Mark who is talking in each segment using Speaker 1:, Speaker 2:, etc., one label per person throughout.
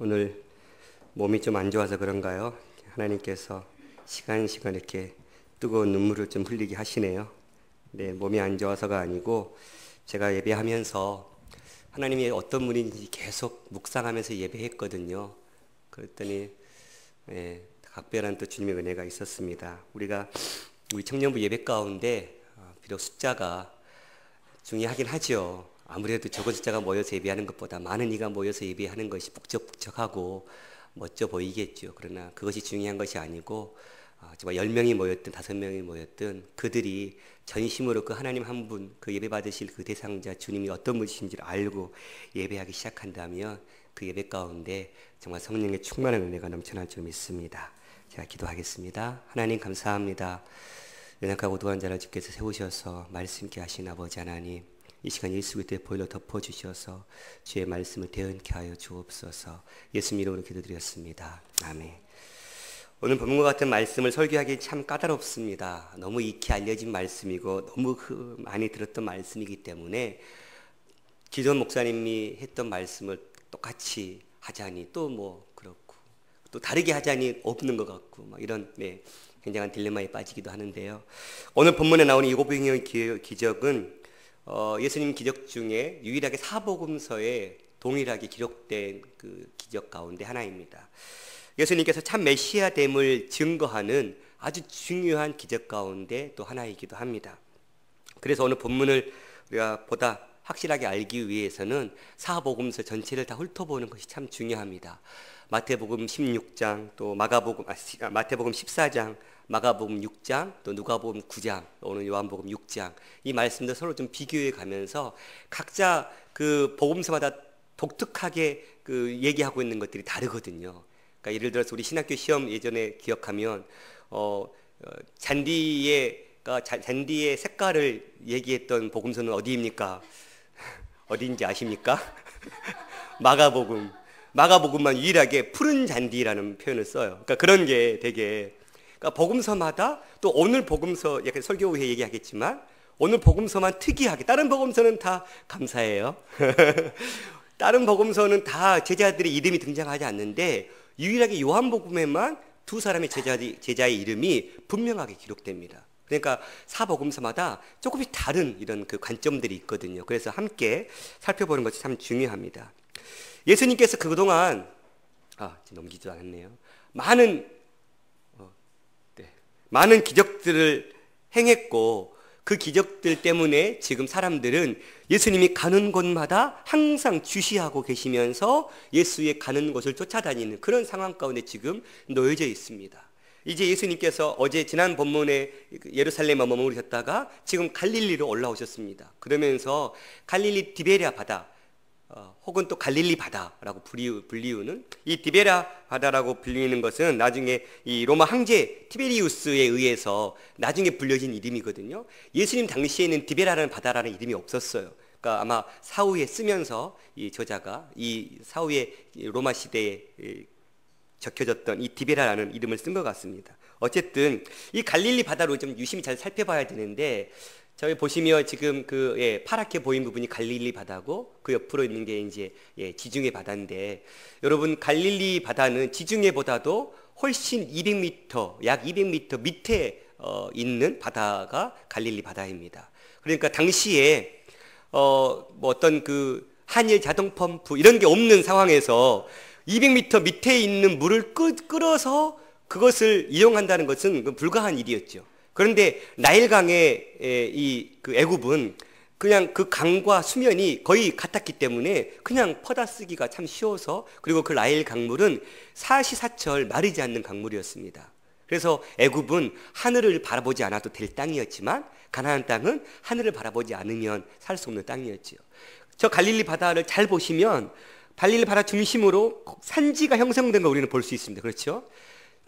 Speaker 1: 오늘 몸이 좀 안 좋아서 그런가요? 하나님께서 시간 이렇게 뜨거운 눈물을 좀 흘리게 하시네요. 네, 몸이 안 좋아서가 아니고 제가 예배하면서 하나님이 어떤 분인지 계속 묵상하면서 예배했거든요. 그랬더니 각별한 또 주님의 은혜가 있었습니다. 우리 청년부 예배 가운데 비록 숫자가 중요하긴 하죠. 아무래도 적은 숫자가 모여서 예배하는 것보다 많은 이가 모여서 예배하는 것이 북적북적하고 멋져 보이겠죠. 그러나 그것이 중요한 것이 아니고 정말 10명이 모였든 5명이 모였든 그들이 전심으로 그 하나님 한 분, 그 예배 받으실 그 대상자 주님이 어떤 분이신지를 알고 예배하기 시작한다면 그 예배 가운데 정말 성령의 충만한 은혜가 넘쳐날 줄 믿습니다. 제가 기도하겠습니다. 하나님 감사합니다. 연약하고 도한 자를 주께서 세우셔서 말씀 있게 하신 아버지 하나님, 이 시간 예수 그리스도의 보혈로 덮어주셔서 주의 말씀을 대언케 하여 주옵소서. 예수님 이름으로 기도드렸습니다. 아멘. 오늘 본문과 같은 말씀을 설교하기 참 까다롭습니다. 너무 익히 알려진 말씀이고 너무 많이 들었던 말씀이기 때문에 기존 목사님이 했던 말씀을 똑같이 하자니 또 그렇고 또 다르게 하자니 없는 것 같고 이런 굉장한 딜레마에 빠지기도 하는데요. 오늘 본문에 나오는 일곱명의 기적은 예수님 기적 중에 유일하게 사복음서에 동일하게 기록된 그 기적 가운데 하나입니다. 예수님께서 참 메시아됨을 증거하는 아주 중요한 기적 가운데 또 하나이기도 합니다. 그래서 오늘 본문을 우리가 보다 확실하게 알기 위해서는 사복음서 전체를 다 훑어보는 것이 참 중요합니다. 마태복음 16장, 또 마태복음 14장, 마가복음 6장, 또 누가복음 9장, 오늘 요한복음 6장, 이 말씀들 서로 좀 비교해 가면서 각자 그 복음서마다 독특하게 그 얘기하고 있는 것들이 다르거든요. 그러니까 예를 들어서 우리 신학교 시험 예전에 기억하면 잔디의 색깔을 얘기했던 복음서는 어디입니까? 어디인지 아십니까? 마가복음만 유일하게 푸른 잔디라는 표현을 써요. 그러니까 그런 게 되게, 그러니까 복음서마다 또 오늘 복음서, 약간 설교 후에 얘기하겠지만 오늘 복음서만 특이하게, 다른 복음서는 다 감사해요. 다른 복음서는 다 제자들의 이름이 등장하지 않는데 유일하게 요한복음에만 두 사람의 제자의 이름이 분명하게 기록됩니다. 그러니까 사복음서마다 조금씩 다른 이런 그 관점들이 있거든요. 그래서 함께 살펴보는 것이 참 중요합니다. 예수님께서 그동안 넘기지도 않았네요. 많은 기적들을 행했고 그 기적들 때문에 지금 사람들은 예수님이 가는 곳마다 항상 주시하고 계시면서 예수의 가는 곳을 쫓아다니는 그런 상황 가운데 지금 놓여져 있습니다. 이제 예수님께서 지난 본문에 예루살렘에 머무르셨다가 지금 갈릴리로 올라오셨습니다. 그러면서 갈릴리 디베랴 바다 혹은 또 갈릴리 바다라고 불리우는 이 디베랴 바다라고 불리는 것은 나중에 이 로마 황제 티베리우스에 의해서 나중에 불려진 이름이거든요. 예수님 당시에는 디베랴라는 바다라는 이름이 없었어요. 그러니까 아마 사후에 쓰면서 이 저자가 이 사후에 로마 시대에 적혀졌던 이 디베랴라는 이름을 쓴 것 같습니다. 어쨌든 이 갈릴리 바다로 좀 유심히 잘 살펴봐야 되는데, 저희 보시면 지금 파랗게 보인 부분이 갈릴리 바다고 그 옆으로 있는 게 이제 지중해 바다인데, 여러분 갈릴리 바다는 지중해보다도 훨씬 200m, 약 200m 밑에 있는 바다가 갈릴리 바다입니다. 그러니까 당시에 어떤 그 한일 자동 펌프 이런 게 없는 상황에서 200m 밑에 있는 물을 끌어서 그것을 이용한다는 것은 불가한 일이었죠. 그런데 나일강의 그 애굽은 그냥 그 강과 수면이 거의 같았기 때문에 그냥 퍼다 쓰기가 참 쉬워서, 그리고 그 나일 강물은 사시사철 마르지 않는 강물이었습니다. 그래서 애굽은 하늘을 바라보지 않아도 될 땅이었지만 가나안 땅은 하늘을 바라보지 않으면 살 수 없는 땅이었죠. 저 갈릴리 바다를 잘 보시면 갈릴리 바다 중심으로 산지가 형성된 거 우리는 볼 수 있습니다. 그렇죠?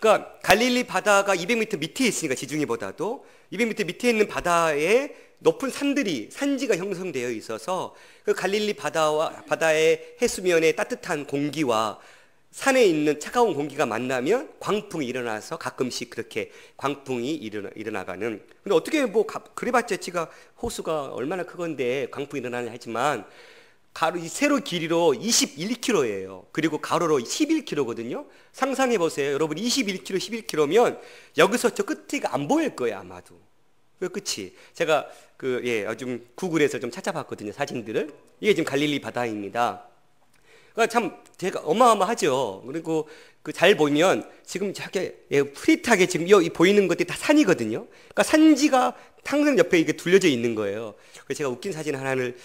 Speaker 1: 그러니까 갈릴리 바다가 200m 밑에 있으니까 지중해보다도 200m 밑에 있는 바다에 높은 산지가 형성되어 있어서 그 갈릴리 바다의 해수면의 따뜻한 공기와 산에 있는 차가운 공기가 만나면 광풍이 일어나서 가끔씩 그렇게 광풍이 일어나가는. 근데 어떻게 그래봤자 지가 호수가 얼마나 크건데 광풍이 일어나냐 하지만 이 세로 길이로 21km예요. 그리고 가로로 11km거든요. 상상해 보세요. 여러분 21km, 11km면 여기서 저 끝이가 안 보일 거예요, 아마도. 그 끝이. 제가 좀 구글에서 좀 찾아봤거든요, 사진들을. 이게 지금 갈릴리 바다입니다. 그러니까 참 제가 어마어마하죠. 그리고 그 잘 보면 지금 저게 프릿하게 지금 이 보이는 것들이 다 산이거든요. 그러니까 산지가 항상 옆에 이게 둘려져 있는 거예요. 그래서 제가 웃긴 사진 하나를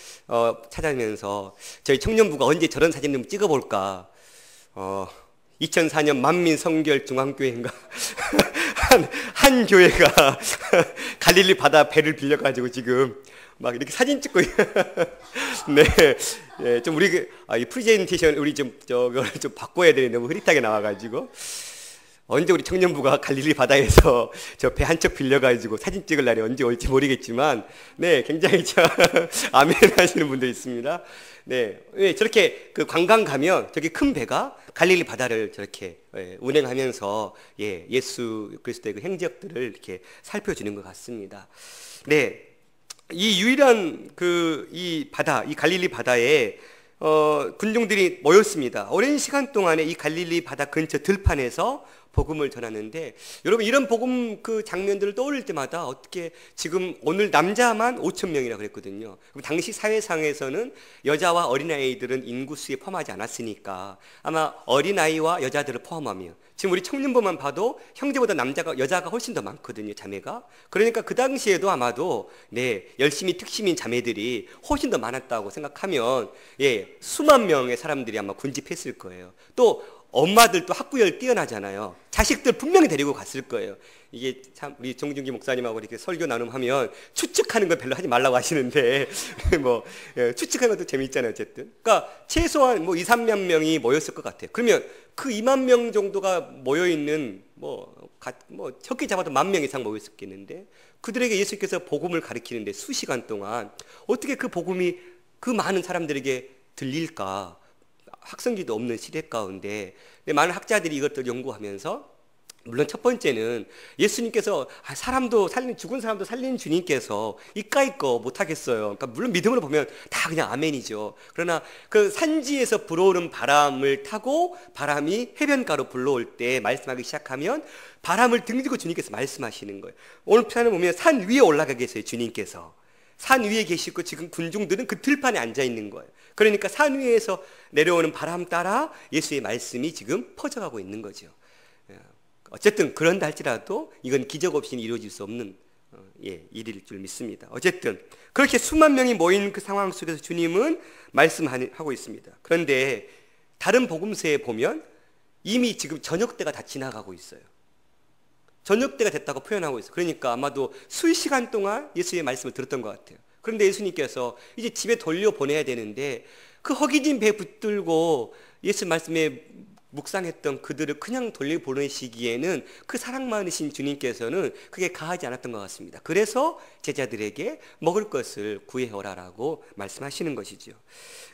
Speaker 1: 찾아내면서 저희 청년부가 언제 저런 사진 좀 찍어볼까. 2004년 만민 성결 중앙교회인가 한 교회가 갈릴리 바다 배를 빌려가지고 지금 막 이렇게 사진 찍고 네, 예, 좀 우리 이 프레젠테이션 우리 좀 저걸 좀 바꿔야 되는데 너무 흐릿하게 나와가지고 언제 우리 청년부가 갈릴리 바다에서 저 배 한 척 빌려가지고 사진 찍을 날이 언제 올지 모르겠지만 네, 굉장히 아멘 하시는 분도 있습니다. 네, 예, 저렇게 그 관광 가면 저기 큰 배가 갈릴리 바다를 저렇게 운행하면서 예수 그리스도의 그 행적들을 이렇게 살펴주는 것 같습니다. 네, 이 유일한 이 바다, 이 갈릴리 바다에 군중들이 모였습니다. 오랜 시간 동안에 이 갈릴리 바다 근처 들판에서 복음을 전하는데, 여러분 이런 복음 그 장면들을 떠올릴 때마다 어떻게 지금 오늘 남자만 5,000명이라고 그랬거든요. 그럼 당시 사회상에서는 여자와 어린아이들은 인구수에 포함하지 않았으니까 아마 어린아이와 여자들을 포함하면 지금 우리 청년부만 봐도 형제보다 여자가 훨씬 더 많거든요, 자매가. 그러니까 그 당시에도 아마도 열심히 특심인 자매들이 훨씬 더 많았다고 생각하면 수만 명의 사람들이 아마 군집했을 거예요. 또 엄마들도 학구열 뛰어나잖아요. 자식들 분명히 데리고 갔을 거예요. 이게 참 우리 정준기 목사님하고 이렇게 설교 나눔하면 추측하는 걸 별로 하지 말라고 하시는데 추측하는 것도 재미있잖아요, 어쨌든. 그러니까 최소한 2, 3만 명이 모였을 것 같아요. 그러면 그 2만 명 정도가 모여 있는 적게 잡아도 10,000명 이상 모여 있었겠는데, 그들에게 예수께서 복음을 가르치는데 수시간 동안 어떻게 그 복음이 그 많은 사람들에게 들릴까? 학성기도 없는 시대 가운데 많은 학자들이 이것들을 연구하면서, 물론 첫 번째는 예수님께서 죽은 사람도 살린 주님께서 이까이 거 못하겠어요. 그러니까 물론 믿음으로 보면 다 그냥 아멘이죠. 그러나 그 산지에서 불어오는 바람을 타고 바람이 해변가로 불러올 때 말씀하기 시작하면 바람을 등지고 주님께서 말씀하시는 거예요. 오늘 편을 보면 산 위에 올라가 계세요, 주님께서. 산 위에 계시고 지금 군중들은 그 들판에 앉아 있는 거예요. 그러니까 산 위에서 내려오는 바람 따라 예수의 말씀이 지금 퍼져가고 있는 거죠. 어쨌든 그런다 할지라도 이건 기적 없이는 이루어질 수 없는 일일 줄 믿습니다. 어쨌든 그렇게 수만 명이 모인 그 상황 속에서 주님은 말씀하고 있습니다. 그런데 다른 복음서에 보면 이미 지금 저녁때가 다 지나가고 있어요. 저녁때가 됐다고 표현하고 있어요. 그러니까 아마도 수시간 동안 예수의 말씀을 들었던 것 같아요. 그런데 예수님께서 이제 집에 돌려보내야 되는데 그 허기진 배 붙들고 예수 말씀에 묵상했던 그들을 그냥 돌려보내시기에는 그 사랑 많으신 주님께서는 그게 가하지 않았던 것 같습니다. 그래서 제자들에게 먹을 것을 구해오라라고 말씀하시는 것이죠.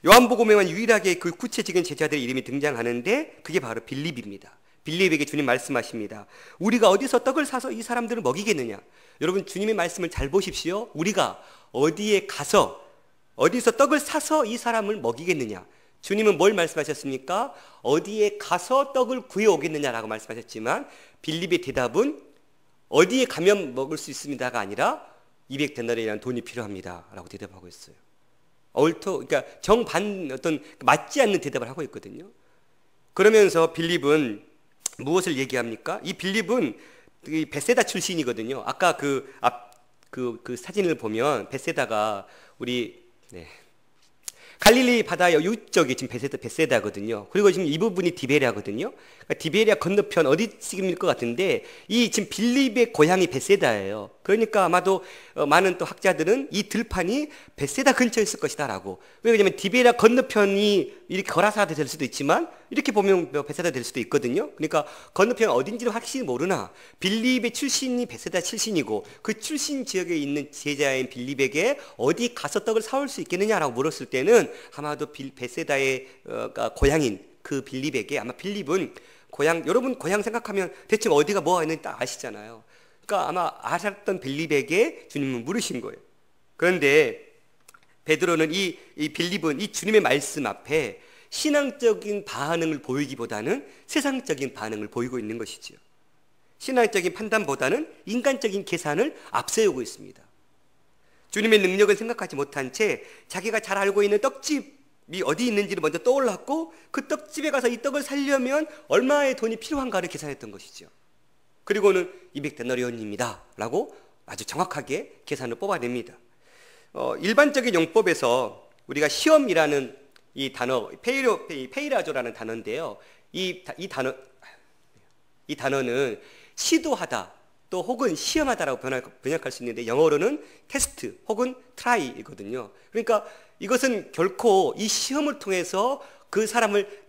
Speaker 1: 요한복음에만 유일하게 그 구체적인 제자들의 이름이 등장하는데 그게 바로 빌립입니다. 빌립에게 주님 말씀하십니다. 우리가 어디서 떡을 사서 이 사람들을 먹이겠느냐? 여러분 주님의 말씀을 잘 보십시오. 우리가 어디서 떡을 사서 이 사람을 먹이겠느냐? 주님은 뭘 말씀하셨습니까? 어디에 가서 떡을 구해오겠느냐라고 말씀하셨지만 빌립의 대답은 어디에 가면 먹을 수 있습니다가 아니라 200데나리라는 돈이 필요합니다 라고 대답하고 있어요. 그러니까 맞지 않는 대답을 하고 있거든요. 그러면서 빌립은 무엇을 얘기합니까? 이 빌립은 베세다 출신이거든요. 아까 그 사진을 보면 베세다가 갈릴리 바다의 이쪽이 지금 베세다거든요. 그리고 지금 이 부분이 디베랴거든요. 그러니까 디베랴 건너편 어디쯤일 것 같은데 이 지금 빌립의 고향이 베세다예요. 그러니까 아마도 많은 또 학자들은 이 들판이 베세다 근처에 있을 것이다라고. 왜냐하면 디베랴 건너편이 이렇게 거라사가 될 수도 있지만 이렇게 보면 베세다 될 수도 있거든요. 그러니까 건너편 어딘지를 확실히 모르나 빌립의 출신이 베세다 출신이고 그 출신 지역에 있는 제자인 빌립에게 어디 가서 떡을 사올 수 있겠느냐라고 물었을 때는 아마도 베세다의 고향인 그 빌립에게, 아마 빌립은 여러분 고향 생각하면 대충 어디가 뭐가 있는지 딱 아시잖아요. 그러니까 아마 아셨던 빌립에게 주님은 물으신 거예요. 그런데 베드로는 이 빌립은 이 주님의 말씀 앞에 신앙적인 반응을 보이기보다는 세상적인 반응을 보이고 있는 것이지요. 신앙적인 판단보다는 인간적인 계산을 앞세우고 있습니다. 주님의 능력을 생각하지 못한 채 자기가 잘 알고 있는 떡집이 어디 있는지를 먼저 떠올랐고 그 떡집에 가서 이 떡을 살려면 얼마의 돈이 필요한가를 계산했던 것이죠. 그리고는 200데나리온입니다 라고 아주 정확하게 계산을 뽑아냅니다. 일반적인 용법에서 우리가 시험이라는 이 단어, 페이라조라는 단어인데요. 이 단어는 시도하다 또 혹은 시험하다라고 번역할 수 있는데 영어로는 테스트 혹은 트라이이거든요. 그러니까 이것은 결코 이 시험을 통해서 그 사람을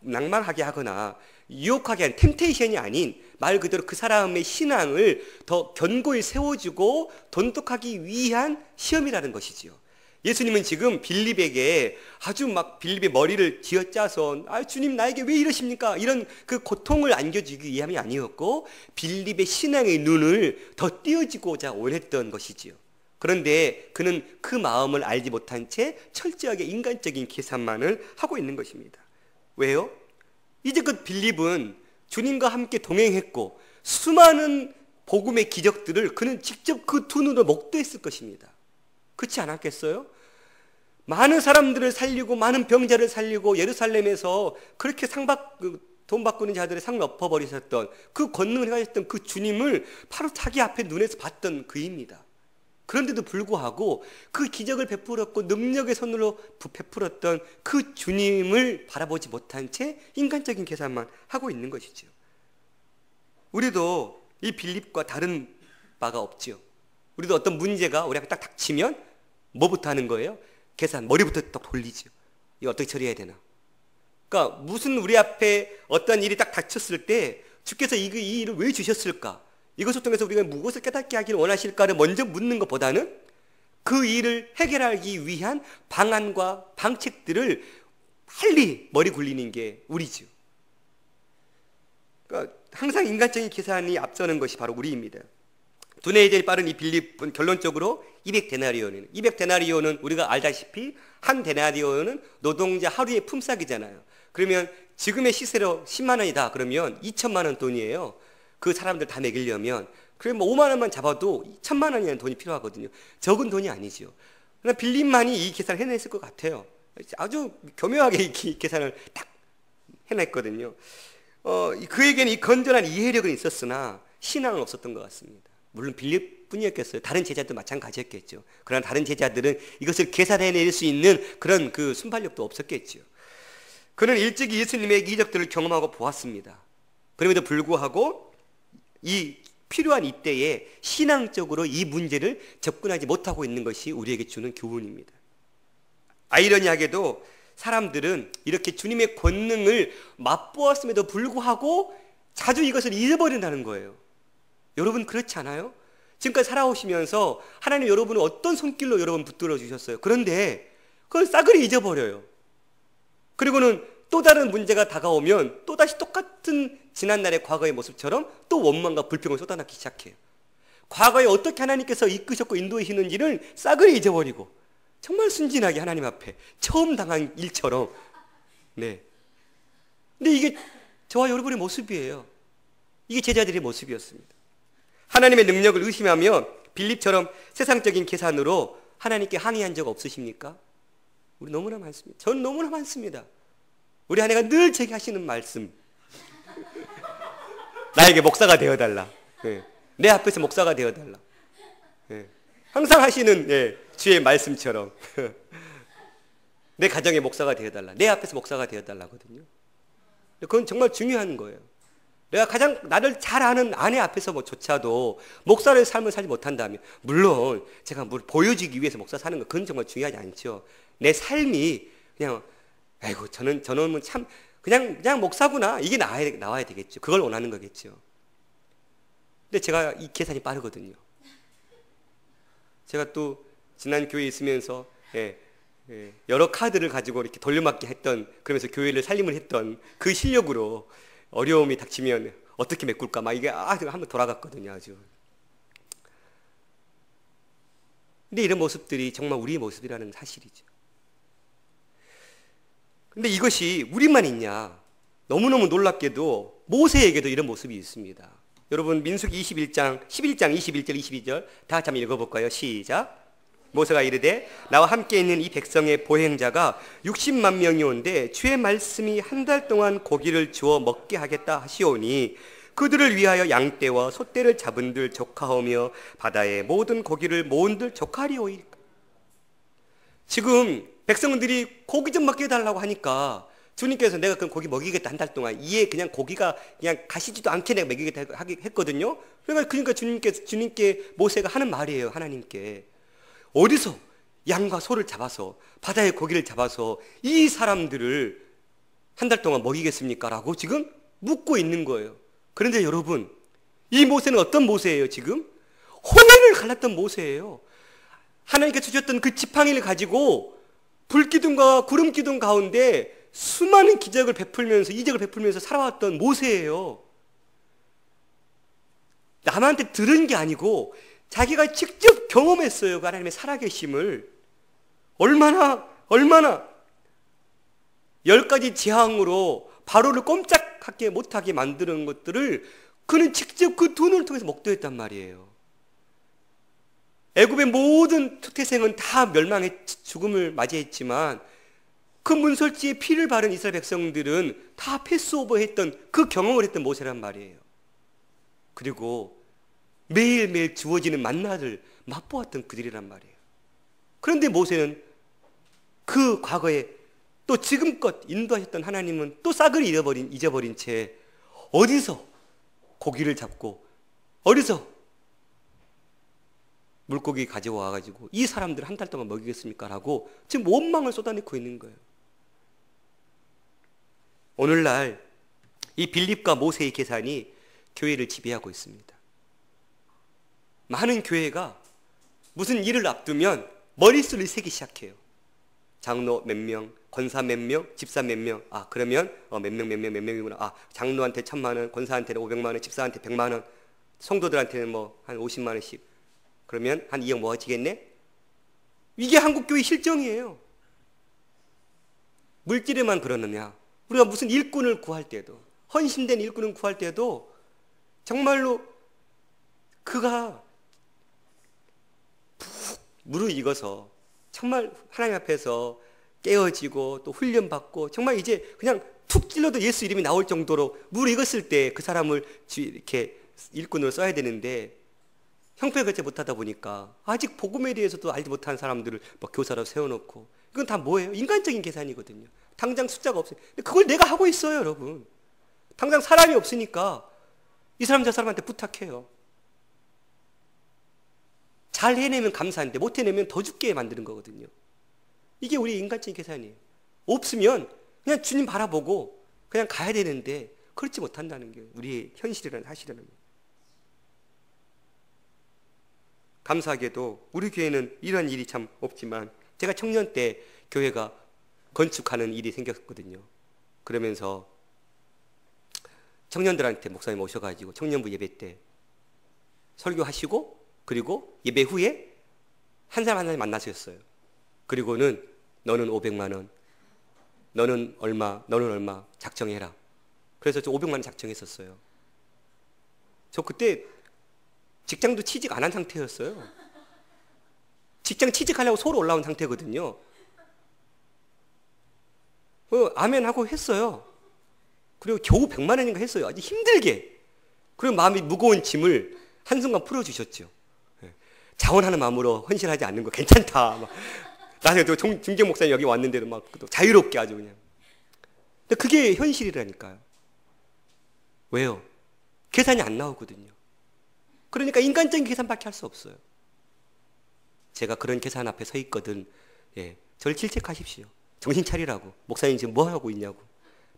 Speaker 1: 낭망하게 하거나 유혹하게 하는 템테이션이 아닌 말 그대로 그 사람의 신앙을 더 견고히 세워주고 돈독하기 위한 시험이라는 것이지요. 예수님은 지금 빌립에게 아주 막 빌립의 머리를 쥐어짜서 주님 나에게 왜 이러십니까? 이런 그 고통을 안겨주기 위함이 아니었고 빌립의 신앙의 눈을 더 띄워주고자 원했던 것이지요. 그런데 그는 그 마음을 알지 못한 채 철저하게 인간적인 계산만을 하고 있는 것입니다. 왜요? 이제껏 빌립은 주님과 함께 동행했고 수많은 복음의 기적들을 그는 직접 그 두 눈으로 목도했을 것입니다. 그렇지 않았겠어요? 많은 사람들을 살리고 많은 병자를 살리고 예루살렘에서 그렇게 돈 바꾸는 자들의 상을 엎어버리셨던 그 권능을 행하셨던 그 주님을 바로 자기 앞에 눈에서 봤던 그입니다. 그런데도 불구하고 그 기적을 베풀었고 능력의 손으로 베풀었던 그 주님을 바라보지 못한 채 인간적인 계산만 하고 있는 것이죠. 우리도 이 빌립과 다른 바가 없지요. 우리도 어떤 문제가 우리 앞에 딱 닥치면 뭐부터 하는 거예요? 계산, 머리부터 딱 돌리죠. 이거 어떻게 처리해야 되나? 그러니까 무슨 우리 앞에 어떤 일이 딱 닥쳤을 때 주께서 이 일을 왜 주셨을까? 이것을 통해서 우리가 무엇을 깨닫게 하기를 원하실까를 먼저 묻는 것보다는 그 일을 해결하기 위한 방안과 방책들을 빨리 머리 굴리는 게 우리죠. 그러니까 항상 인간적인 계산이 앞서는 것이 바로 우리입니다. 두뇌 이전이 빠른 이 빌립은 결론적으로 200데나리온은 우리가 알다시피 한 데나리온은 노동자 하루의 품삯이잖아요. 그러면 지금의 시세로 10만 원이다 그러면 2천만 원 돈이에요. 그 사람들 다 먹이려면 그럼 5만 원만 잡아도 1천만 원이라는 돈이 필요하거든요. 적은 돈이 아니죠. 그러나 빌립만이 이 계산을 해냈을 것 같아요. 아주 교묘하게 이 계산을 딱 해냈거든요. 그에게는 이 건전한 이해력은 있었으나 신앙은 없었던 것 같습니다. 물론 빌립뿐이었겠어요. 다른 제자도 마찬가지였겠죠. 그러나 다른 제자들은 이것을 계산해낼 수 있는 그런 그 순발력도 없었겠죠. 그는 일찍이 예수님의 이적들을 경험하고 보았습니다. 그럼에도 불구하고 이 필요한 이때에 신앙적으로 이 문제를 접근하지 못하고 있는 것이 우리에게 주는 교훈입니다. 아이러니하게도 사람들은 이렇게 주님의 권능을 맛보았음에도 불구하고 자주 이것을 잊어버린다는 거예요. 여러분 그렇지 않아요? 지금까지 살아오시면서 하나님 여러분은 어떤 손길로 여러분 붙들어 주셨어요. 그런데 그걸 싸그리 잊어버려요. 그리고는 또 다른 문제가 다가오면 또다시 똑같은 지난날의 과거의 모습처럼 또 원망과 불평을 쏟아내기 시작해요. 과거에 어떻게 하나님께서 이끄셨고 인도하시는지를 싸그리 잊어버리고 정말 순진하게 하나님 앞에 처음 당한 일처럼. 네. 근데 이게 저와 여러분의 모습이에요. 이게 제자들의 모습이었습니다. 하나님의 능력을 의심하며 빌립처럼 세상적인 계산으로 하나님께 항의한 적 없으십니까? 우리 너무나 많습니다. 저는 너무나 많습니다. 우리 아내가 늘 제게 하시는 말씀. 나에게 목사가 되어달라. 네. 내 앞에서 목사가 되어달라. 네. 항상 하시는 주의 말씀처럼 내 가정의 목사가 되어달라. 내 앞에서 목사가 되어달라거든요. 그건 정말 중요한 거예요. 내가 가장 나를 잘 아는 아내 앞에서조차도 목사의 삶을 살지 못한다면, 물론 제가 뭘 보여주기 위해서 목사 사는 거 그건 정말 중요하지 않죠. 내 삶이 그냥 아이고 저놈은 참 그냥 목사구나 이게 나와야 되겠죠. 그걸 원하는 거겠죠. 근데 제가 이 계산이 빠르거든요. 제가 또 지난 교회에 있으면서 여러 카드를 가지고 이렇게 돌려막기 했던, 그러면서 교회를 살림을 했던 그 실력으로 어려움이 닥치면 어떻게 메꿀까 막 이게 한번 돌아갔거든요. 아주. 근데 이런 모습들이 정말 우리의 모습이라는 사실이죠. 근데 이것이 우리만 있냐? 너무너무 놀랍게도 모세에게도 이런 모습이 있습니다. 여러분 민수기 11장 21절 22절 다 같이 한번 읽어볼까요? 시작. 모세가 이르되 나와 함께 있는 이 백성의 보행자가 60만 명이 온데 주의 말씀이 한 달 동안 고기를 주어 먹게 하겠다 하시오니 그들을 위하여 양떼와 소떼를 잡은들 조카하며 바다의 모든 고기를 모은들 조카리오이까. 지금 백성들이 고기 좀 먹게 해달라고 하니까 주님께서 내가 그 고기 먹이겠다 한 달 동안 이에 그냥 고기가 그냥 가시지도 않게 내가 먹이겠다 했거든요. 그러니까 주님께 모세가 하는 말이에요. 하나님께 어디서 양과 소를 잡아서 바다의 고기를 잡아서 이 사람들을 한 달 동안 먹이겠습니까? 라고 지금 묻고 있는 거예요. 그런데 여러분 이 모세는 어떤 모세예요? 지금 홍해를 갈랐던 모세예요. 하나님께서 주셨던 그 지팡이를 가지고 불기둥과 구름기둥 가운데 수많은 기적을 베풀면서 이적을 베풀면서 살아왔던 모세예요. 남한테 들은 게 아니고 자기가 직접 경험했어요. 그 하나님의 살아계심을. 얼마나 10가지 재앙으로 바로를 꼼짝하게 못하게 만드는 것들을 그는 직접 그 두 눈을 통해서 목도했단 말이에요. 애굽의 모든 태생은 다 멸망의 죽음을 맞이했지만 그 문설지에 피를 바른 이스라엘 백성들은 다 패스오버했던 그 경험을 했던 모세란 말이에요. 그리고 매일매일 주어지는 만나를 맛보았던 그들이란 말이에요. 그런데 모세는 그 과거에 또 지금껏 인도하셨던 하나님은 또 싹을 잊어버린 채 어디서 고기를 잡고 어디서 물고기 가져와가지고 이 사람들 한 달 동안 먹이겠습니까? 라고 지금 원망을 쏟아내고 있는 거예요. 오늘날 이 빌립과 모세의 계산이 교회를 지배하고 있습니다. 많은 교회가 무슨 일을 앞두면 머릿수를 세기 시작해요. 장로 몇 명, 권사 몇 명, 집사 몇 명. 아, 그러면 몇 명이구나. 아, 장로한테 1,000만 원, 권사한테는 500만 원, 집사한테 100만 원, 성도들한테는 뭐 한 50만 원씩. 그러면 한 2억 모아지겠네? 이게 한국교회 실정이에요. 물질에만 그러느냐? 우리가 무슨 일꾼을 구할 때도, 헌신된 일꾼을 구할 때도 정말로 그가 푹 무르익어서 정말 하나님 앞에서 깨어지고 또 훈련받고 정말 이제 그냥 툭 찔러도 예수 이름이 나올 정도로 무르익었을 때 그 사람을 이렇게 일꾼으로 써야 되는데 형편을 못하다 보니까 아직 복음에 대해서도 알지 못하는 사람들을 막 교사로 세워놓고 이건 다 뭐예요? 인간적인 계산이거든요. 당장 숫자가 없어요. 근데 그걸 내가 하고 있어요, 여러분. 당장 사람이 없으니까 이 사람 저 사람한테 부탁해요. 잘 해내면 감사한데 못 해내면 더 죽게 만드는 거거든요. 이게 우리 인간적인 계산이에요. 없으면 그냥 주님 바라보고 그냥 가야 되는데 그렇지 못한다는 게 우리의 현실이라는 사실이라는 거예요. 감사하게도 우리 교회는 이런 일이 참 없지만 제가 청년 때 교회가 건축하는 일이 생겼거든요. 그러면서 청년들한테 목사님 오셔가지고 청년부 예배 때 설교하시고 그리고 예배 후에 한 사람 한 사람 만나셨어요. 그리고는 너는 500만 원, 너는 얼마 작정해라. 그래서 저 500만 원 작정했었어요. 저 그때 직장도 취직 안 한 상태였어요. 직장 취직하려고 서울 올라온 상태거든요. 아멘 하고 했어요. 그리고 겨우 100만 원인가 했어요. 아주 힘들게. 그리고 마음이 무거운 짐을 한순간 풀어주셨죠. 자원하는 마음으로 헌신하지 않는 거 괜찮다. 막. 나중에 또 중재 목사님 여기 왔는데도 막 자유롭게 아주 그냥. 근데 그게 현실이라니까요. 왜요? 계산이 안 나오거든요. 그러니까 인간적인 계산밖에 할 수 없어요. 제가 그런 계산 앞에 서 있거든. 예, 저를 질책하십시오. 정신 차리라고. 목사님 지금 뭐 하고 있냐고.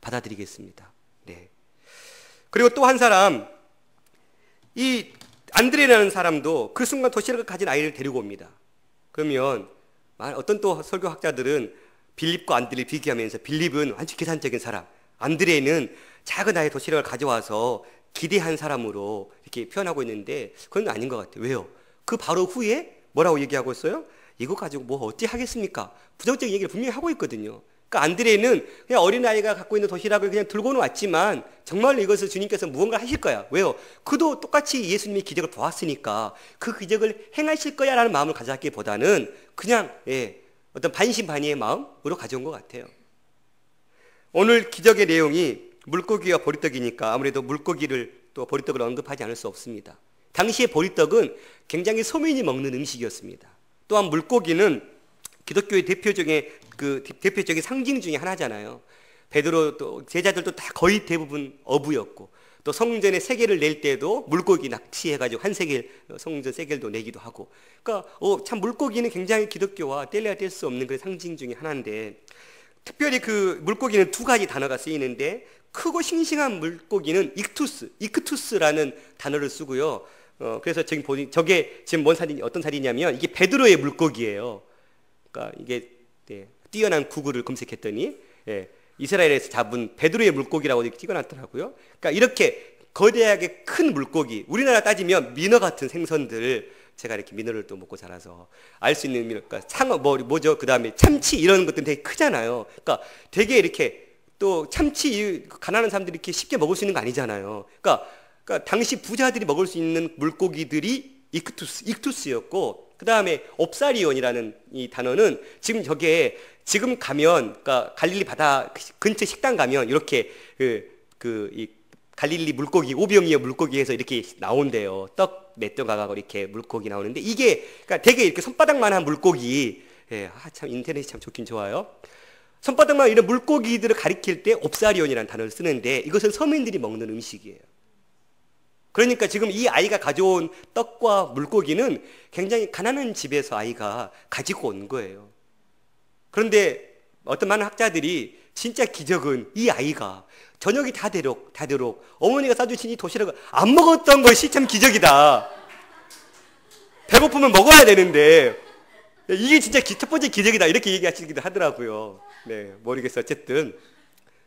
Speaker 1: 받아들이겠습니다. 네. 그리고 또 한 사람, 이 안드레라는 사람도 그 순간 도시락을 가진 아이를 데리고 옵니다. 그러면 어떤 또 설교학자들은 빌립과 안드레를 비교하면서 빌립은 아주 계산적인 사람, 안드레는 작은 아이 도시락을 가져와서 기대한 사람으로 이렇게 표현하고 있는데 그건 아닌 것 같아요. 왜요? 그 바로 후에 뭐라고 얘기하고 있어요? 이거 가지고 뭐 어찌 하겠습니까? 부정적인 얘기를 분명히 하고 있거든요. 그러니까 안드레는 그냥 어린아이가 갖고 있는 도시락을 그냥 들고는 왔지만 정말로 이것을 주님께서 무언가 하실 거야. 왜요? 그도 똑같이 예수님이 기적을 보았으니까 그 기적을 행하실 거야 라는 마음을 가져왔기보다는 그냥 어떤 반신반의의 마음으로 가져온 것 같아요. 오늘 기적의 내용이 물고기와 보리떡이니까 아무래도 물고기를 또 보리떡을 언급하지 않을 수 없습니다. 당시의 보리떡은 굉장히 소민이 먹는 음식이었습니다. 또한 물고기는 기독교의 대표적인 상징 중에 하나잖아요. 베드로 또 제자들도 다 거의 대부분 어부였고, 또 성전에 세겔을 낼 때도 물고기 낚시해가지고 한 세겔, 성전 세겔도 내기도 하고. 그러니까 참 물고기는 굉장히 기독교와 뗄래야 뗄 수 없는 그 상징 중에 하나인데, 특별히 그 물고기는 두 가지 단어가 쓰이는데, 크고 싱싱한 물고기는 이크투스라는 단어를 쓰고요. 그래서 저게 지금 뭔 사진, 어떤 사진이냐면 이게 베드로의 물고기예요. 그러니까 이게 뛰어난 구글을 검색했더니 이스라엘에서 잡은 베드로의 물고기라고 찍어놨더라고요. 그러니까 이렇게 거대하게 큰 물고기, 우리나라 따지면 민어 같은 생선들, 제가 이렇게 민어를 또 먹고 자라서 알 수 있는 민어, 그러니까 상어, 뭐죠? 그 다음에 참치 이런 것들은 되게 크잖아요. 그러니까 되게 이렇게 또 참치, 가난한 사람들이 이렇게 쉽게 먹을 수 있는 거 아니잖아요. 그러니까 당시 부자들이 먹을 수 있는 물고기들이 익투스였고, 그 다음에 옵사리온이라는 이 단어는 지금 가면, 그러니까 갈릴리 바다 근처 식당 가면 이렇게 이 갈릴리 물고기, 오병이어 물고기에서 이렇게 나온대요. 떡 맷떡 가가고 이렇게 물고기 나오는데 이게 그러니까 되게 이렇게 손바닥만한 물고기, 참 인터넷이 참 좋긴 좋아요. 손바닥만 이런 물고기들을 가리킬 때 옵사리온이라는 단어를 쓰는데 이것은 서민들이 먹는 음식이에요. 그러니까 지금 이 아이가 가져온 떡과 물고기는 굉장히 가난한 집에서 아이가 가지고 온 거예요. 그런데 어떤 많은 학자들이 진짜 기적은 이 아이가 저녁이 다 되도록 어머니가 싸주신 이 도시락을 안 먹었던 것이 참 기적이다. 배고프면 먹어야 되는데 이게 진짜 첫 번째 기적이다, 이렇게 얘기하시기도 하더라고요. 모르겠어요. 어쨌든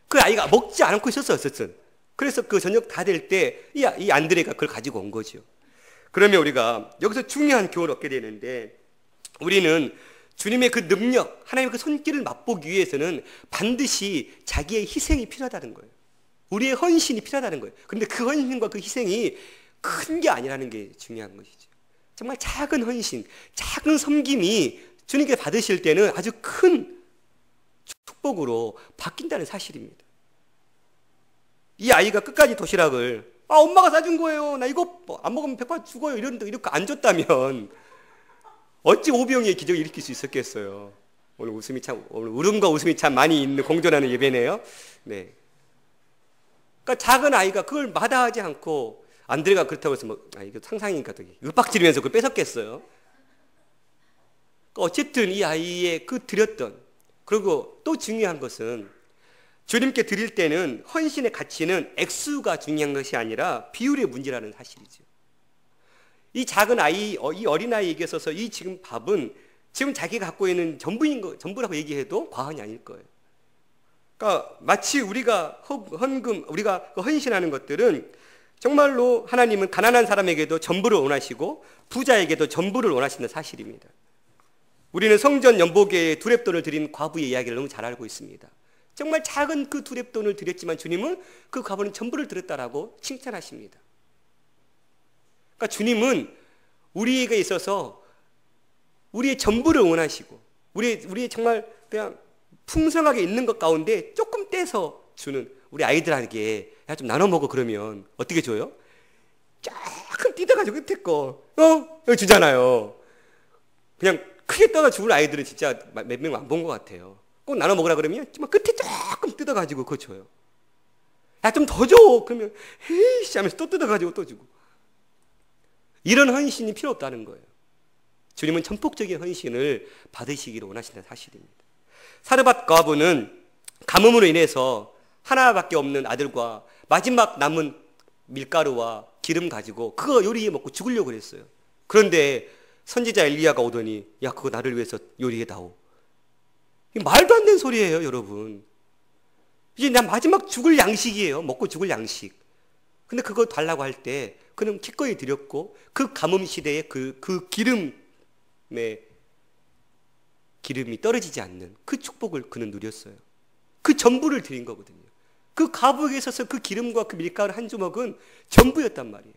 Speaker 1: 그 아이가 먹지 않고 있었어요. 어쨌든 그래서 그 저녁 다 될 때 이 안드레가 그걸 가지고 온 거죠. 그러면 우리가 여기서 중요한 교훈을 얻게 되는데, 우리는 주님의 그 능력, 하나님의 그 손길을 맛보기 위해서는 반드시 자기의 희생이 필요하다는 거예요. 우리의 헌신이 필요하다는 거예요. 그런데 그 헌신과 그 희생이 큰 게 아니라는 게 중요한 것이죠. 정말 작은 헌신, 작은 섬김이 주님께 받으실 때는 아주 큰 축복으로 바뀐다는 사실입니다. 이 아이가 끝까지 도시락을 엄마가 싸준 거예요, 나 이거 안 먹으면 백발 죽어요, 이렇게 안 줬다면 어찌 오병이의 기적을 일으킬 수 있었겠어요. 오늘 울음과 웃음이 참 많이 있는 공존하는 예배네요. 그러니까 작은 아이가 그걸 마다하지 않고, 안드레가 그렇다고 해서 이거 상상이니까 되게 윽박지르면서 그걸 뺏었겠어요. 그러니까 어쨌든 이 아이의 그 드렸던, 그리고 또 중요한 것은 주님께 드릴 때는 헌신의 가치는 액수가 중요한 것이 아니라 비율의 문제라는 사실이죠. 이 작은 아이, 이 어린아이에게 있어서 이 지금 밥은 지금 자기가 갖고 있는 전부라고 얘기해도 과언이 아닐 거예요. 그러니까 마치 우리가 우리가 헌신하는 것들은 정말로 하나님은 가난한 사람에게도 전부를 원하시고 부자에게도 전부를 원하시는 사실입니다. 우리는 성전 연복에 두렙돈을 드린 과부의 이야기를 너무 잘 알고 있습니다. 정말 작은 그 두렙돈을 드렸지만 주님은 그 과부는 전부를 드렸다라고 칭찬하십니다. 그러니까 주님은 우리에게 있어서 우리의 전부를 원하시고, 우리의 정말 그냥 풍성하게 있는 것 가운데 조금 떼서 주는, 우리 아이들에게 야 좀 나눠 먹어 그러면 어떻게 줘요? 조금 뜯어가지고 끝에 거 이거 주잖아요. 그냥 크게 떠가 죽을 아이들은 진짜 몇 명 안 본 것 같아요. 꼭 나눠 먹으라 그러면 정말 끝에 조금 뜯어가지고 그거 줘요. 야 좀 더 줘 그러면 헤이씨 하면서 또 뜯어가지고 또 주고. 이런 헌신이 필요 없다는 거예요. 주님은 전폭적인 헌신을 받으시기를 원하신다는 사실입니다. 사르밧 과부는 가뭄으로 인해서 하나밖에 없는 아들과 마지막 남은 밀가루와 기름 가지고 그거 요리해 먹고 죽으려고 그랬어요. 그런데 선지자 엘리야가 오더니 야 그거 나를 위해서 요리해다오. 말도 안 되는 소리예요, 여러분. 이제 나 마지막 죽을 양식이에요. 먹고 죽을 양식. 근데 그거 달라고 할 때 그는 기꺼이 드렸고, 그 가뭄 시대에 그 기름 기름이 떨어지지 않는 그 축복을 그는 누렸어요. 그 전부를 드린 거거든요. 그 가부에 있어서 그 기름과 그 밀가루 한 주먹은 전부였단 말이에요.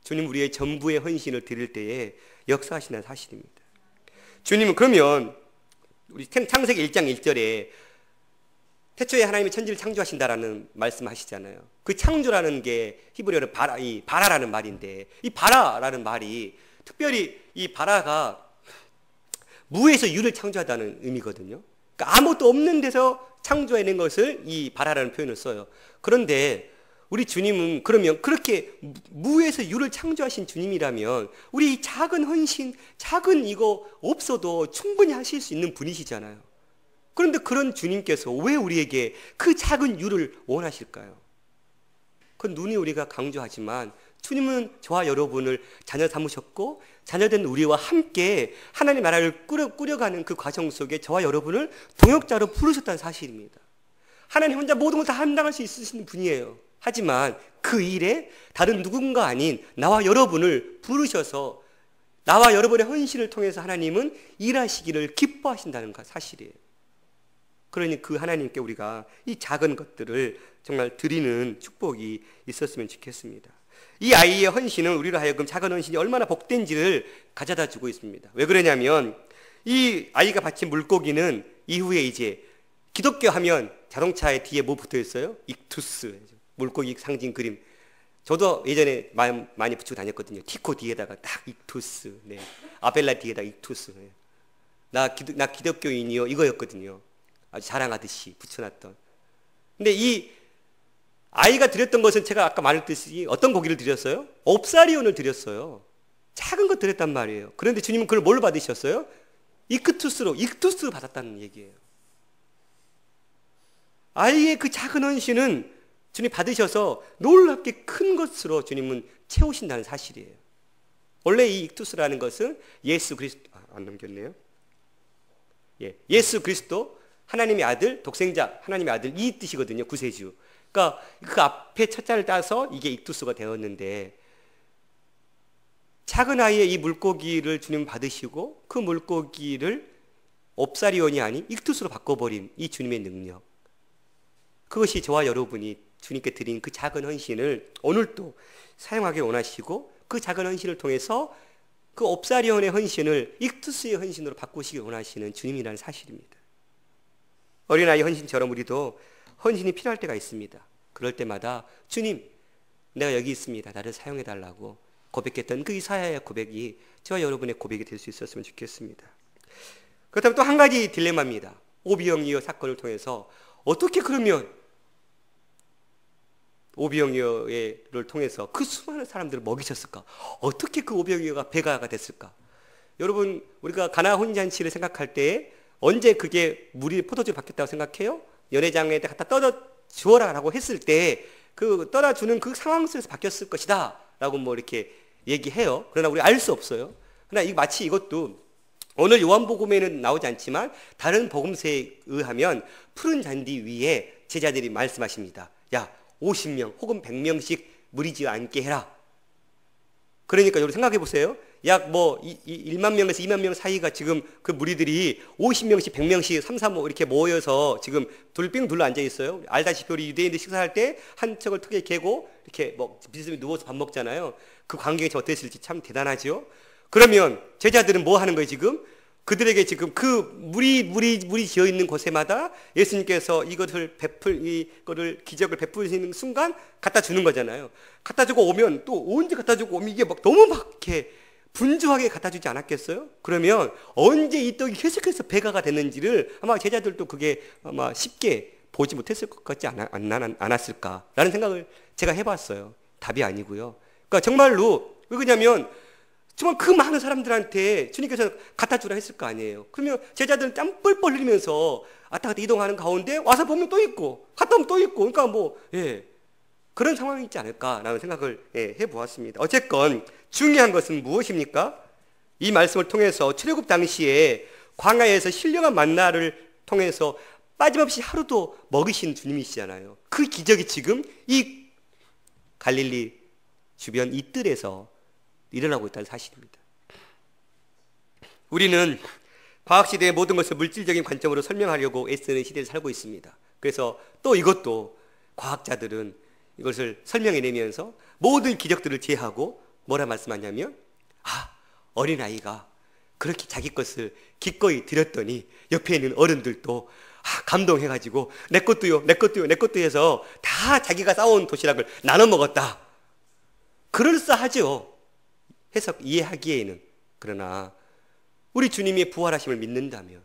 Speaker 1: 주님 우리의 전부의 헌신을 드릴 때에 역사하시는 사실입니다. 주님은 그러면 우리 창세기 1장 1절에 태초에 하나님이 천지를 창조하신다라는 말씀하시잖아요. 그 창조라는 게 히브리어로 바라라는 말인데, 이 바라라는 말이 특별히 이 바라가 무에서 유를 창조하다는 의미거든요. 그러니까 아무것도 없는 데서 창조해낸 것을 이 바라라는 표현을 써요. 그런데 우리 주님은 그러면 그렇게 무에서 유를 창조하신 주님이라면 우리 이 작은 헌신, 작은 이거 없어도 충분히 하실 수 있는 분이시잖아요. 그런데 그런 주님께서 왜 우리에게 그 작은 유를 원하실까요? 그 눈이 우리가 강조하지만 주님은 저와 여러분을 자녀 삼으셨고 자녀된 우리와 함께 하나님의 나라를 꾸려가는 그 과정 속에 저와 여러분을 동역자로 부르셨다는 사실입니다. 하나님 혼자 모든 걸 다 감당할 수 있으신 분이에요. 하지만 그 일에 다른 누군가 아닌 나와 여러분을 부르셔서 나와 여러분의 헌신을 통해서 하나님은 일하시기를 기뻐하신다는 사실이에요. 그러니 그 하나님께 우리가 이 작은 것들을 정말 드리는 축복이 있었으면 좋겠습니다. 이 아이의 헌신은 우리로 하여금 작은 헌신이 얼마나 복된지를 가져다 주고 있습니다. 왜 그러냐면 이 아이가 바친 물고기는 이후에 이제 기독교 하면 자동차에 뒤에 뭐 붙어 있어요? 익투스, 물고기 상징 그림. 저도 예전에 많이 붙이고 다녔거든요. 티코 뒤에다가 딱 익투스, 네. 아벨라 뒤에다 익투스. 네. 나 기독교인이요 이거였거든요. 아주 자랑하듯이 붙여놨던. 근데 이 아이가 드렸던 것은 제가 아까 말했듯이 어떤 고기를 드렸어요? 옵사리온을 드렸어요. 작은 것 드렸단 말이에요. 그런데 주님은 그걸 뭘 받으셨어요? 익투스로 받았다는 얘기예요. 아이의 그 작은 헌신은 주님 받으셔서 놀랍게 큰 것으로 주님은 채우신다는 사실이에요. 원래 이 익투스라는 것은 예수 그리스도, 안 넘겼네요. 예수 그리스도, 하나님의 아들, 독생자, 하나님의 아들, 이 뜻이거든요. 구세주. 그러니까 그 앞에 첫자를 따서 이게 익투스가 되었는데, 작은 아이의 이 물고기를 주님 받으시고 그 물고기를 옵사리온이 아닌 익투스로 바꿔버린 이 주님의 능력, 그것이 저와 여러분이 주님께 드린 그 작은 헌신을 오늘도 사용하기 원하시고 그 작은 헌신을 통해서 그 옵사리온의 헌신을 익투스의 헌신으로 바꾸시기 원하시는 주님이라는 사실입니다. 어린아이 헌신처럼 우리도 헌신이 필요할 때가 있습니다. 그럴 때마다 주님, 내가 여기 있습니다. 나를 사용해달라고 고백했던 그 이사야의 고백이 저와 여러분의 고백이 될 수 있었으면 좋겠습니다. 그렇다면 또 한 가지 딜레마입니다. 오비영이어 사건을 통해서 어떻게 그러면 오비영이어를 통해서 그 수많은 사람들을 먹이셨을까? 어떻게 그 오비영이어가 배가가 됐을까? 여러분, 우리가 가나 혼인잔치를 생각할 때 언제 그게 물이 포도주로 바뀌었다고 생각해요? 연회장에 갖다 떠다 주어라 라고 했을 때 그 떠다주는 그 상황 속에서 바뀌었을 것이다 라고 뭐 이렇게 얘기해요. 그러나 우리 알 수 없어요. 그러나 마치 이것도 오늘 요한복음에는 나오지 않지만 다른 복음서에 의하면 푸른 잔디 위에 제자들이 말씀하십니다. 야, 50명 혹은 100명씩 무리지 않게 해라. 그러니까 여러분 생각해 보세요. 약 1만 명에서 2만 명 사이가 지금 그 무리들이 50명씩 100명씩 3, 3, 5 이렇게 모여서 지금 둘빙 둘러 앉아 있어요. 알다시피 우리 유대인들 식사할 때 한 척을 턱에 개고 이렇게 비스듬히 누워서 밥 먹잖아요. 그 광경이 어땠을지 참 대단하죠. 그러면 제자들은 뭐 하는 거예요 지금? 그들에게 지금 그 물이 지어 있는 곳에마다 예수님께서 이거를 기적을 베푸시는 순간 갖다 주는 거잖아요. 갖다 주고 오면 또 언제 갖다 주고 오면 이게 너무 이렇게 분주하게 갖다 주지 않았겠어요? 그러면 언제 이 떡이 계속해서 배가가 됐는지를 아마 제자들도 그게 아마 쉽게 보지 못했을 것 같지 않았을까라는 생각을 제가 해봤어요. 답이 아니고요. 그러니까 정말로 왜 그러냐면 정말 그 많은 사람들한테 주님께서 갖다 주라 했을 거 아니에요. 그러면 제자들은 땀 뻘뻘 흘리면서 왔다 갔다 이동하는 가운데 와서 보면 또 있고 갔다 오면 또 있고 그러니까 그런 상황이 있지 않을까라는 생각을 해보았습니다. 어쨌건 중요한 것은 무엇입니까? 이 말씀을 통해서 출애굽 당시에 광야에서 신령한 만나를 통해서 빠짐없이 하루도 먹이신 주님이시잖아요. 그 기적이 지금 이 갈릴리 주변 이 뜰에서 일어나고 있다는 사실입니다. 우리는 과학시대의 모든 것을 물질적인 관점으로 설명하려고 애쓰는 시대를 살고 있습니다. 그래서 또 이것도 과학자들은 이것을 설명해내면서 모든 기적들을 제하고 뭐라 말씀하냐면, 어린아이가 그렇게 자기 것을 기꺼이 드렸더니 옆에 있는 어른들도 감동해가지고 내 것도요, 내 것도요, 내 것도 해서 다 자기가 싸온 도시락을 나눠 먹었다. 그럴싸하죠, 해석 이해하기에는. 그러나 우리 주님의 부활하심을 믿는다면,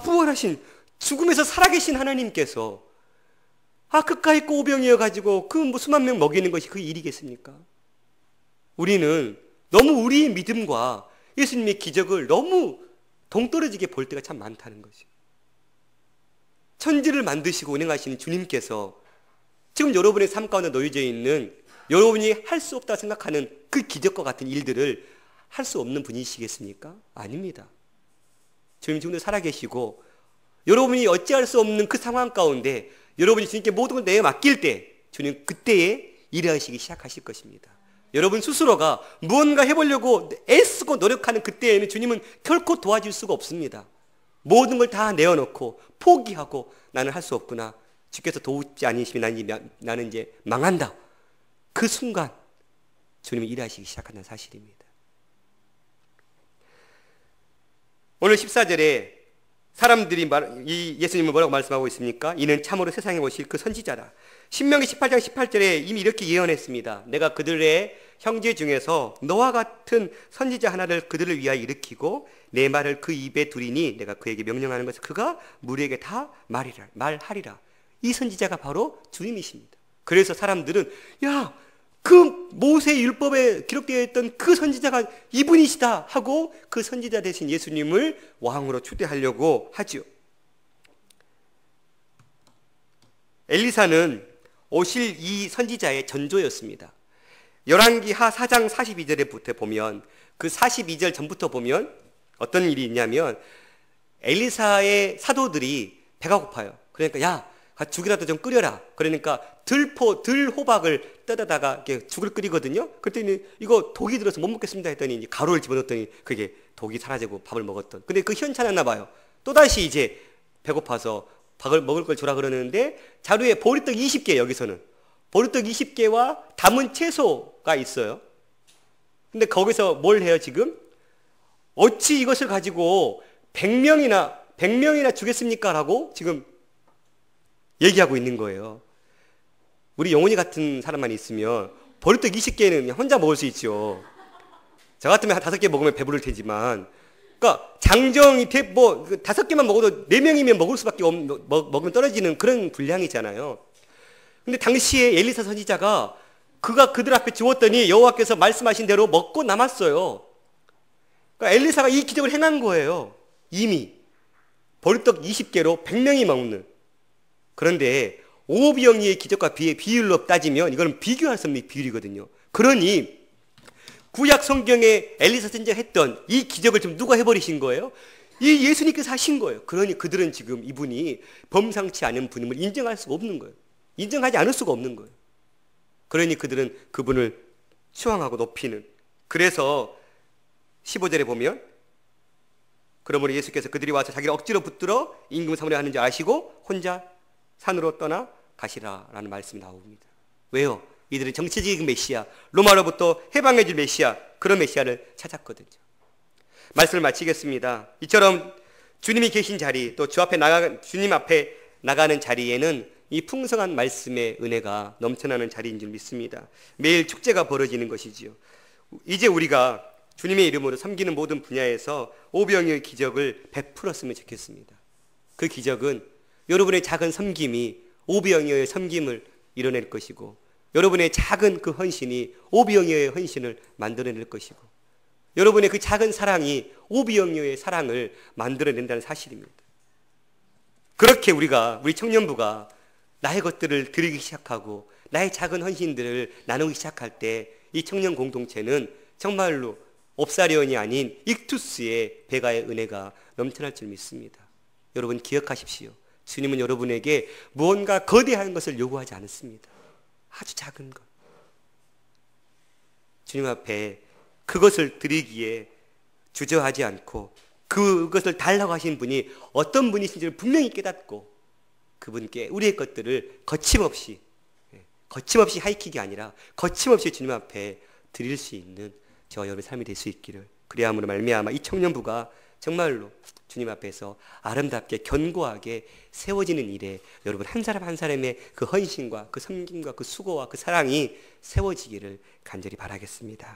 Speaker 1: 부활하신, 죽음에서 살아계신 하나님께서 그까이 있고 오병이어가지고 그 수만 명 먹이는 것이 그 일이겠습니까? 우리는 너무 우리의 믿음과 예수님의 기적을 너무 동떨어지게 볼 때가 참 많다는 거죠. 천지를 만드시고 운행하시는 주님께서 지금 여러분의 삶 가운데 놓여져 있는 여러분이 할 수 없다 생각하는 그 기적과 같은 일들을 할 수 없는 분이시겠습니까? 아닙니다. 주님 지금도 살아계시고 여러분이 어찌할 수 없는 그 상황 가운데 여러분이 주님께 모든 걸 내어 맡길 때 주님 그때에 일하시기 시작하실 것입니다. 여러분 스스로가 무언가 해보려고 애쓰고 노력하는 그때에는 주님은 결코 도와줄 수가 없습니다. 모든 걸 다 내어놓고 포기하고 나는 할 수 없구나, 주께서 도우지 않으시면 나는 이제 망한다, 그 순간 주님이 일하시기 시작한다는 사실입니다. 오늘 14절에 사람들이 이 예수님은 뭐라고 말씀하고 있습니까? 이는 참으로 세상에 오실 그 선지자라. 신명기 18장 18절에 이미 이렇게 예언했습니다. 내가 그들의 형제 중에서 너와 같은 선지자 하나를 그들을 위하여 일으키고 내 말을 그 입에 두리니 내가 그에게 명령하는 것을 그가 무리에게 다 말하리라. 이 선지자가 바로 주님이십니다. 그래서 사람들은 그 모세의 율법에 기록되어 있던 그 선지자가 이분이시다 하고 그 선지자 대신 예수님을 왕으로 추대하려고 하죠. 엘리사는 오실 이 선지자의 전조였습니다. 열왕기하 4장 42절에부터 보면, 그 42절 전부터 보면 어떤 일이 있냐면, 엘리사의 사도들이 배가 고파요. 그러니까 죽이라도 좀 끓여라. 그러니까 들호박을 떠다다가 이렇게 죽을 끓이거든요. 그랬더니 이거 독이 들어서 못 먹겠습니다 했더니 이제 가루를 집어넣었더니 그게 독이 사라지고 밥을 먹었던. 근데 그 현찮았나 봐요. 또다시 이제 배고파서 밥을 먹을 걸 주라 그러는데 자루에 보리떡 20개, 여기서는 보리떡 20개와 담은 채소가 있어요. 근데 거기서 뭘 해요 지금? 어찌 이것을 가지고 100명이나 주겠습니까? 라고 지금 얘기하고 있는 거예요. 우리 영혼이 같은 사람만 있으면 보리떡 20개는 혼자 먹을 수 있죠. 저 같으면 한 5개 먹으면 배부를 테지만, 그러니까 장정이 5개만 먹어도 4명이면 먹을 수밖에 먹으면 떨어지는 그런 분량이잖아요. 근데 당시에 엘리사 선지자가 그가 그들 앞에 주었더니 여호와께서 말씀하신 대로 먹고 남았어요. 그러니까 엘리사가 이 기적을 행한 거예요. 이미 보리떡 20개로 100명이 먹는. 그런데 오병이의 기적과 비율로 따지면 이거는 비교할 수 없는 비율이거든요. 그러니 구약 성경에 엘리사 선지자가 했던 이 기적을 지금 누가 해버리신 거예요? 이 예수님께서 하신 거예요. 그러니 그들은 지금 이분이 범상치 않은 분임을 인정할 수가 없는 거예요. 인정하지 않을 수가 없는 거예요. 그러니 그들은 그분을 추앙하고 높이는. 그래서 15절에 보면, 그러므로 예수께서 그들이 와서 자기를 억지로 붙들어 임금 삼으려 하는 줄 아시고 혼자 산으로 떠나 가시라라는 말씀이 나옵니다. 왜요? 이들은 정치적인 메시아, 로마로부터 해방해 줄 메시아, 그런 메시아를 찾았거든요. 말씀을 마치겠습니다. 이처럼 주님이 계신 자리, 또 주님 앞에 나가는 자리에는 이 풍성한 말씀의 은혜가 넘쳐나는 자리인 줄 믿습니다. 매일 축제가 벌어지는 것이지요. 이제 우리가 주님의 이름으로 섬기는 모든 분야에서 오병이어의 기적을 베풀었으면 좋겠습니다. 그 기적은 여러분의 작은 섬김이 오병이어의 섬김을 이뤄낼 것이고, 여러분의 작은 그 헌신이 오병이어의 헌신을 만들어낼 것이고, 여러분의 그 작은 사랑이 오병이어의 사랑을 만들어낸다는 사실입니다. 그렇게 우리 청년부가 나의 것들을 드리기 시작하고 나의 작은 헌신들을 나누기 시작할 때 이 청년 공동체는 정말로 옵사리온이 아닌 익투스의 배가의 은혜가 넘쳐날 줄 믿습니다. 여러분 기억하십시오. 주님은 여러분에게 무언가 거대한 것을 요구하지 않습니다. 아주 작은 것. 주님 앞에 그것을 드리기에 주저하지 않고 그것을 달라고 하신 분이 어떤 분이신지를 분명히 깨닫고 그분께 우리의 것들을 거침없이 하이킥이 아니라 거침없이 주님 앞에 드릴 수 있는 저와 여러분의 삶이 될 수 있기를, 그리함으로 말미암아 이 청년부가 정말로 주님 앞에서 아름답게 견고하게 세워지는 일에 여러분 한 사람 한 사람의 그 헌신과 그 섬김과 그 수고와 그 사랑이 세워지기를 간절히 바라겠습니다.